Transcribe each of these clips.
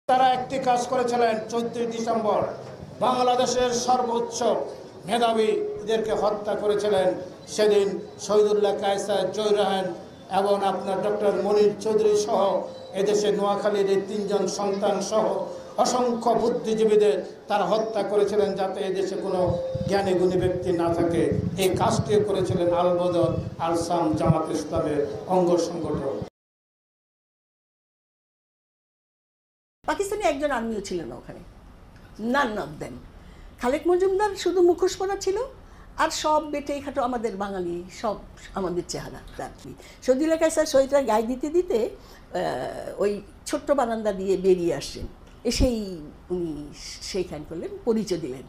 তারা একটি কাজ করেছিলেন 14 ডিসেম্বর বাংলাদেশের সর্বোচ্চ মেধাবীদেরকে হত্যা করেছিলেন। সেদিন শহীদুল্লাহ কায়সার, জয় রায়হান এবং আপনার ডক্টর মনির চৌধুরী সহ এদেশে নোয়াখালীর এই 3 জন সন্তান সহ অসংখ্য বুদ্ধিজীবীদের তারা হত্যা করেছিলেন, যাতে এদেশে কোনো জ্ঞানী গুণী ব্যক্তি না থাকে। এই কাজটি করেছিলেন আল বদর, আল সাম জামাত ইসলামের অঙ্গ সংগঠন। পাকিস্তানি একজন আর্মিও ছিল না ওখানে, none of them. Khalek Majumdar শুধু মুখোশ পরা ছিল, আর সব বেটে খাটো আমাদের বাঙালি, সব আমাদের চেহারা। শহীদুল্লাহ কায়সার শহীদরা গায়ে দিতে দিতে ওই ছোট্ট বারান্দা দিয়ে বেরিয়ে আসছেন, এসেই উনি সেইখান করলেন, পরিচয় দিলেন,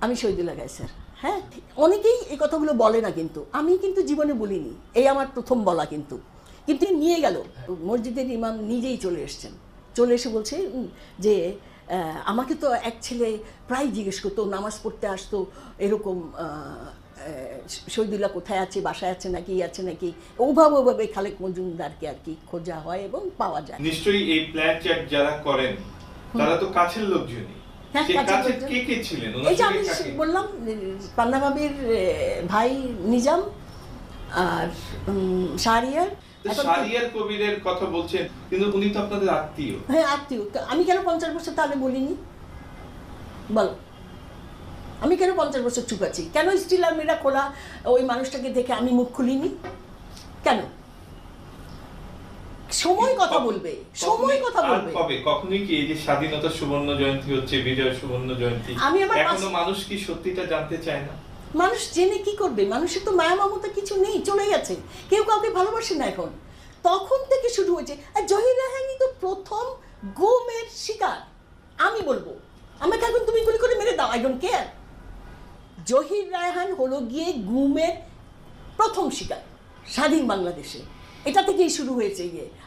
আমি শহীদুল্লাহ কায়সার। হ্যাঁ, অনেকেই এই কথাগুলো বলে না, কিন্তু আমি কিন্তু জীবনে বলিনি, এই আমার প্রথম বলা। কিন্তু নিয়ে গেল মসজিদের ইমাম নিজেই চলে এসছেন, চলে এসে বলছে যে আমাকে তো এক ছেলে প্রায় জিজ্ঞেস করতো, নামাজ পড়তে আসতো এরকম, শহীদুল্লাহ কোথায় আছে, বাসায় আছে নাকি, নাকি। ওভাবে খালেক মজুমদারকে আর কি খোঁজা হয় এবং পাওয়া যায়। নিশ্চয়ই এই প্ল্যান চ্যাট যারা করেন তারা তো কাছের লোকজনই। এই যে আমি বললাম, পান্না ভাবির ভাই নিজাম আর শাহরিয়ার। শাহরিয়ার কবিরের কথা বলছেন, কিন্তু উনি তো আপনাদের আত্মীয়। হ্যাঁ, আত্মীয়। আমি কেন 50 বছর তাহলে বলিনি? বল, আমি কেন 50 বছর চুপ আছি? কেন স্টিল আর্মিরা খোলা ওই মানুষটাকে দেখে আমি মুখ খুলিনি? কেন? সময় কথা বলবে, সময় কথা বলবে। কবে কখনোই কি এই যে স্বাধীনতা সুবর্ণ জয়ন্তী হচ্ছে, বিজয় সুবর্ণ জয়ন্তী, এখনো মানুষ কি সত্যিটা জানতে চায় না? মানুষ জেনে কি করবে? মানুষের তো মায়া মমতা কিছু নেই, চলে গেছে, কেউ কাউকে ভালোবাসে না এখন। তখন থেকে শুরু হয়েছে। আর জহির রায়হানই তো প্রথম গুমের শিকার। আমি বলবো, আমাকে এখন তুমি গুলি করে মেরে দাও, I don't care. Zahir Raihan হলো গিয়ে গুমের প্রথম শিকার স্বাধীন বাংলাদেশে। এটা থেকেই শুরু হয়েছে।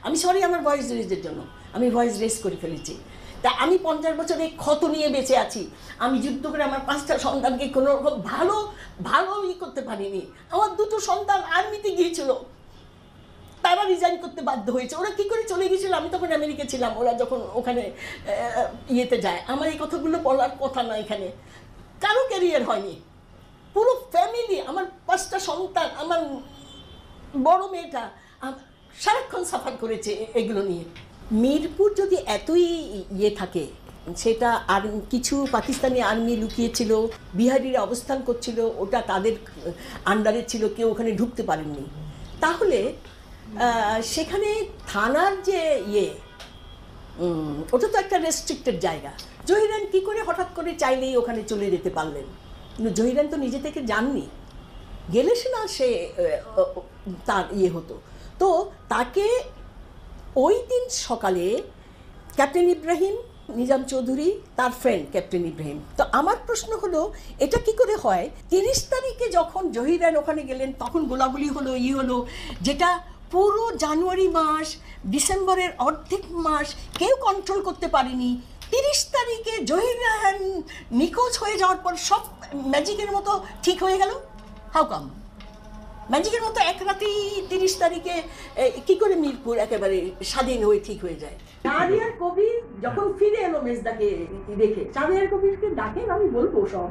আমি সরি আমার ভয়েস রেজের জন্য, আমি ভয়েস রেজ করে ফেলেছি। তা আমি 50 বছরে ক্ষত নিয়ে বেঁচে আছি। আমি যুদ্ধ করে আমার 5টা সন্তানকে কোনো রকম ভালো করতে পারিনি। আমার 2টো সন্তান আর্মিতে গিয়েছিল, তারা রিজাইন করতে বাধ্য হয়েছে। ওরা কি করে চলে গিয়েছিল? আমি তখন আমেরিকা ছিলাম, ওরা যখন ওখানে যায়। আমার এই কথাগুলো বলার কথা না, এখানে কারো ক্যারিয়ার হয়নি, পুরো ফ্যামিলি, আমার 5টা সন্তান, আমার বড় মেয়েটা সারাক্ষণ সাফার করেছে এগুলো নিয়ে। মিরপুর যদি এতই থাকে, সেটা আর কিছু পাকিস্তানি আর্মি লুকিয়েছিল, বিহারিরা অবস্থান করছিল, ওটা তাদের আন্ডারে ছিল, কেউ ওখানে ঢুকতে পারেননি। তাহলে সেখানে থানার যে ওটা তো একটা রেস্ট্রিক্টেড জায়গা। জহির রায়হান কী করে হঠাৎ করে চাইলেই ওখানে চলে যেতে পারলেন? কিন্তু জহির রায়হান তো নিজে থেকে যাননি, গেলে সে না, সে তার হতো। তো তাকে ওই দিন সকালে ক্যাপ্টেন ইব্রাহিম, নিজাম চৌধুরী, তার ফ্রেন্ড ক্যাপ্টেন ইব্রাহিম। তো আমার প্রশ্ন হলো, এটা কি করে হয় 30 তারিখে যখন জহির রায়হান ওখানে গেলেন, তখন গোলাগুলি হলো, হলো, যেটা পুরো জানুয়ারি মাস, ডিসেম্বরের অর্ধেক মাস কেউ কন্ট্রোল করতে পারেনি। 30 তারিখে জহির রায়হান নিখোঁজ হয়ে যাওয়ার পর সব ম্যাজিকের মতো ঠিক হয়ে গেল। How come? ম্যাজিকের মতো এক রাতেই 30 তারিখে কি করে মিরপুর একেবারে স্বাধীন হয়ে ঠিক হয়ে যায়? শাহরিয়ার কবির যখন ফিরে এলো মেজদাকে দেখে, শাহরিয়ার কবিরকে ডাকেন, আমি বলবো সব